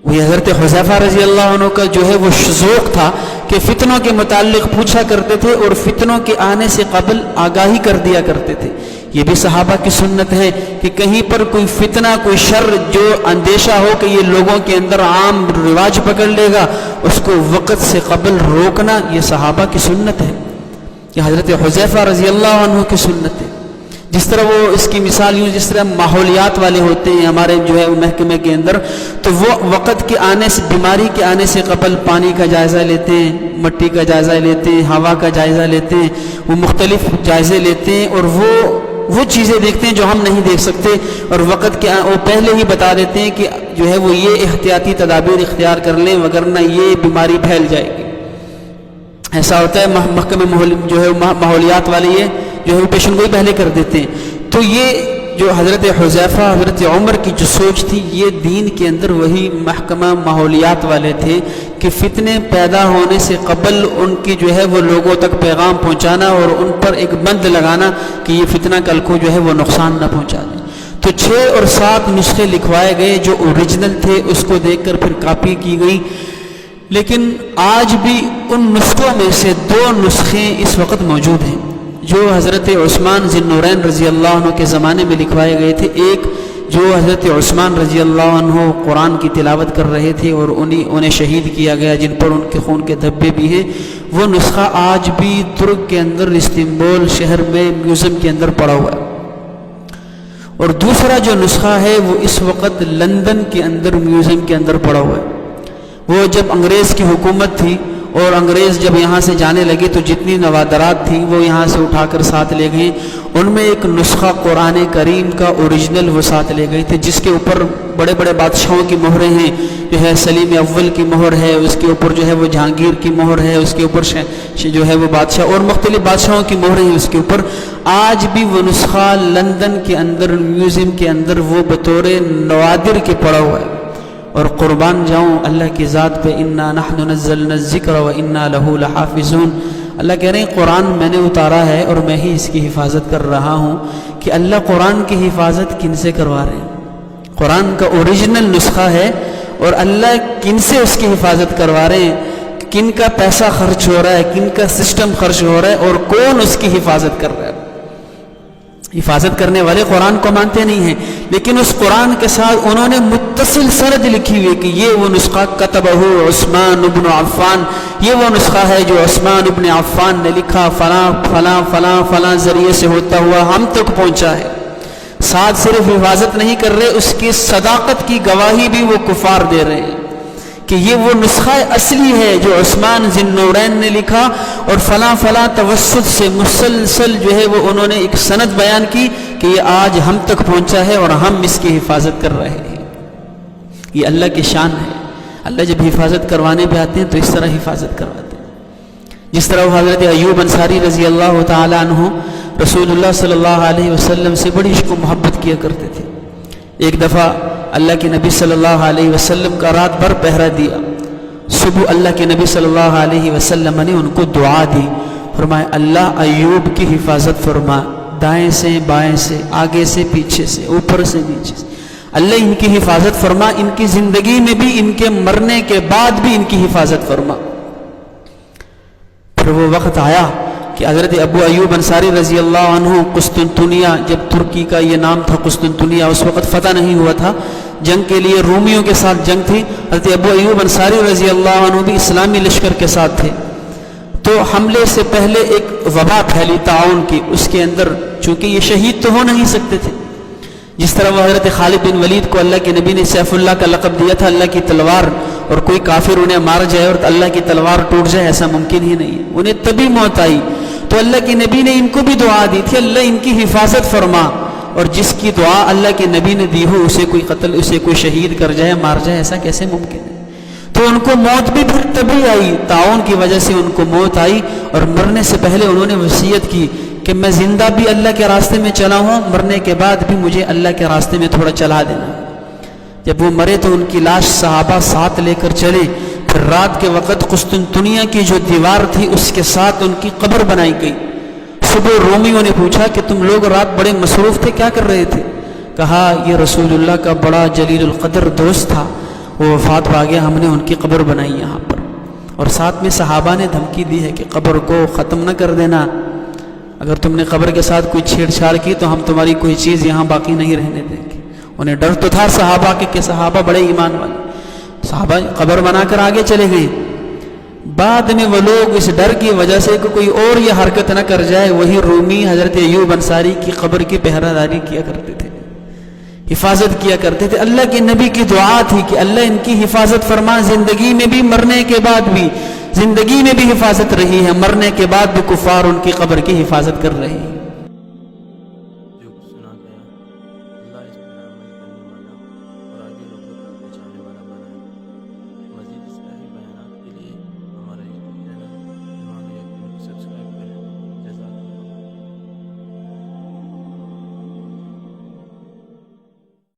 وہی حضرت حذیفہ رضی اللہ عنہ کا جو ہے وہ ذوق تھا کہ فتنوں کے متعلق پوچھا کرتے تھے اور فتنوں کے آنے سے قبل آگاہی کر دیا کرتے تھے۔ یہ بھی صحابہ کی سنت ہے کہ کہیں پر کوئی فتنہ، کوئی شر جو اندیشہ ہو کہ یہ لوگوں کے اندر عام رواج پکڑ لے گا، اس کو وقت سے قبل روکنا، یہ صحابہ کی سنت ہے، یہ حضرت حذیفہ رضی اللہ عنہ کی سنت ہے۔ جس طرح وہ اس کی مثال یوں، جس طرح ماحولیات والے ہوتے ہیں ہمارے جو ہے محکمے کے اندر، تو وہ وقت کے آنے سے، بیماری کے آنے سے قبل پانی کا جائزہ لیتے ہیں، مٹی کا جائزہ لیتے ہیں، ہوا کا جائزہ لیتے ہیں، وہ مختلف جائزے لیتے ہیں اور وہ چیزیں دیکھتے ہیں جو ہم نہیں دیکھ سکتے، اور وقت کے وہ پہلے ہی بتا دیتے ہیں کہ جو ہے وہ یہ احتیاطی تدابیر اختیار کر لیں وگرنہ یہ بیماری پھیل جائے گی۔ ایسا ہوتا ہے محکمہ جو ہے ماحولیات والے یہ جو ہے پیشن گوئی پہلے کر دیتے ہیں۔ تو یہ جو حضرت حذیفہ، حضرت عمر کی جو سوچ تھی، یہ دین کے اندر وہی محکمہ ماحولیات والے تھے کہ فتنے پیدا ہونے سے قبل ان کی جو ہے وہ لوگوں تک پیغام پہنچانا اور ان پر ایک بند لگانا کہ یہ فتنہ کل کو جو ہے وہ نقصان نہ پہنچا دے۔ تو 6 اور 7 نسخے لکھوائے گئے جو اوریجنل تھے، اس کو دیکھ کر پھر کاپی کی گئی، لیکن آج بھی ان نسخوں میں سے 2 نسخے اس وقت موجود ہیں جو حضرت عثمان ذی النورین رضی اللہ عنہ کے زمانے میں لکھوائے گئے تھے۔ ایک جو حضرت عثمان رضی اللہ عنہ قرآن کی تلاوت کر رہے تھے اور انہیں شہید کیا گیا، جن پر ان کے خون کے دھبے بھی ہیں، وہ نسخہ آج بھی ترک کے اندر استنبول شہر میں میوزیم کے اندر پڑا ہوا ہے۔ اور دوسرا جو نسخہ ہے وہ اس وقت لندن کے اندر میوزیم کے اندر پڑا ہوا ہے۔ وہ جب انگریز کی حکومت تھی اور انگریز جب یہاں سے جانے لگے تو جتنی نوادرات تھیں وہ یہاں سے اٹھا کر ساتھ لے گئے۔ ان میں ایک نسخہ قرآن کریم کا اوریجنل وہ ساتھ لے گئے تھے، جس کے اوپر بڑے بڑے بادشاہوں کی مہریں ہیں، جو ہے سلیم اول کی مہر ہے، اس کے اوپر جو ہے وہ جہانگیر کی مہر ہے، اس کے اوپر جو ہے وہ بادشاہ اور مختلف بادشاہوں کی مہریں ہیں اس کے اوپر۔ آج بھی وہ نسخہ لندن کے اندر میوزیم کے اندر وہ بطور نوادر کے پڑا ہوا ہے۔ اور قربان جاؤں اللہ کی ذات پہ، انا نحن نزلنا الذکر و انا لہ لحافظون۔ اللہ کہہ رہے ہیں قرآن میں نے اتارا ہے اور میں ہی اس کی حفاظت کر رہا ہوں۔ کہ اللہ قرآن کی حفاظت کن سے کروا رہے ہیں؟ قرآن کا اوریجنل نسخہ ہے اور اللہ کن سے اس کی حفاظت کروا رہے ہیں، کن کا پیسہ خرچ ہو رہا ہے، کن کا سسٹم خرچ ہو رہا ہے اور کون اس کی حفاظت کر رہا ہے۔ حفاظت کرنے والے قرآن کو مانتے نہیں ہیں، لیکن اس قرآن کے ساتھ انہوں نے متصل سند لکھی ہوئی کہ یہ وہ نسخہ کتبہ عثمان ابن عفان، یہ وہ نسخہ ہے جو عثمان ابن عفان نے لکھا، فلاں فلاں فلاں فلاں ذریعے سے ہوتا ہوا ہم تک پہنچا ہے۔ ساتھ صرف حفاظت نہیں کر رہے، اس کی صداقت کی گواہی بھی وہ کفار دے رہے ہیں کہ یہ وہ نسخہ اصلی ہے جو عثمان ذی النورین نے لکھا، اور فلاں فلاں توسط سے مسلسل جو ہے وہ انہوں نے ایک سند بیان کی کہ یہ آج ہم تک پہنچا ہے اور ہم اس کی حفاظت کر رہے ہیں۔ یہ اللہ کی شان ہے، اللہ جب حفاظت کروانے پہ آتے ہیں تو اس طرح حفاظت کرواتے ہیں۔ جس طرح حضرت ایوب انصاری رضی اللہ تعالی عنہ رسول اللہ صلی اللہ علیہ وسلم سے بڑی عشق و محبت کیا کرتے تھے۔ ایک دفعہ اللہ کے نبی صلی اللہ علیہ وسلم کا رات بھر پہرا دیا، صبح اللہ کے نبی صلی اللہ علیہ وسلم نے ان کو دعا دی، فرمایا اللہ ایوب کی حفاظت فرما، دائیں سے بائیں سے، آگے سے پیچھے سے، اوپر سے نیچے سے، اللہ ان کی حفاظت فرما، ان کی زندگی میں بھی، ان کے مرنے کے بعد بھی ان کی حفاظت فرما۔ پھر وہ وقت آیا کہ حضرت ابو ایوب انصاری رضی اللہ عنہ قسطنطنیہ، جب ترکی کا یہ نام تھا قسطنطنیہ، اس وقت فتح نہیں ہوا تھا، جنگ کے لیے رومیوں کے ساتھ جنگ تھی، حضرت ابو ایوب انصاری رضی اللہ عنہ بھی اسلامی لشکر کے ساتھ تھے۔ تو حملے سے پہلے ایک وبا پھیلی طاعون کی، اس کے اندر چونکہ یہ شہید تو ہو نہیں سکتے تھے، جس طرح وہ حضرت خالد بن ولید کو اللہ کے نبی نے سیف اللہ کا لقب دیا تھا، اللہ کی تلوار، اور کوئی کافر انہیں مار جائے اور اللہ کی تلوار ٹوٹ جائے ایسا ممکن ہی نہیں ہے، انہیں تبھی موت آئی۔ تو اللہ کے نبی نے ان کو بھی دعا دی تھی، اللہ ان کی حفاظت فرما، اور جس کی دعا اللہ کے نبی نے دی ہو اسے کوئی قتل، اسے کوئی شہید کر جائے، مار جائے، ایسا کیسے ممکن ہے؟ تو ان کو موت بھی پھر تبھی آئی، طاعون کی وجہ سے ان کو موت آئی، اور مرنے سے پہلے انہوں نے وصیت کی کہ میں زندہ بھی اللہ کے راستے میں چلا ہوں، مرنے کے بعد بھی مجھے اللہ کے راستے میں تھوڑا چلا دینا۔ جب وہ مرے تو ان کی لاش صحابہ ساتھ لے کر چلے، پھر رات کے وقت قسطنطنیہ کی جو دیوار تھی اس کے ساتھ ان کی قبر بنائی گئی۔ صبح رومیوں نے پوچھا کہ تم لوگ رات بڑے مصروف تھے، کیا کر رہے تھے؟ کہا یہ رسول اللہ کا بڑا جلیل القدر دوست تھا، وہ وفات پا گیا، ہم نے ان کی قبر بنائی یہاں پر، اور ساتھ میں صحابہ نے دھمکی دی ہے کہ قبر کو ختم نہ کر دینا، اگر تم نے قبر کے ساتھ کوئی چھیڑ چھاڑ کی تو ہم تمہاری کوئی چیز یہاں باقی نہیں رہنے دیں گے۔ انہیں ڈر تو تھا صحابہ کے کہ صحابہ بڑے ایمان والے، صحابہ قبر بنا کر آگے چلے گئے۔ بعد میں وہ لوگ اس ڈر کی وجہ سے کہ کوئی اور یہ حرکت نہ کر جائے، وہی رومی حضرت ایوب انصاری کی قبر کی پہرہ داری کیا کرتے تھے، حفاظت کیا کرتے تھے۔ اللہ کے نبی کی دعا تھی کہ اللہ ان کی حفاظت فرما، زندگی میں بھی مرنے کے بعد بھی، زندگی میں بھی حفاظت رہی ہے، مرنے کے بعد بھی کفار ان کی قبر کی حفاظت کر رہے ہیں۔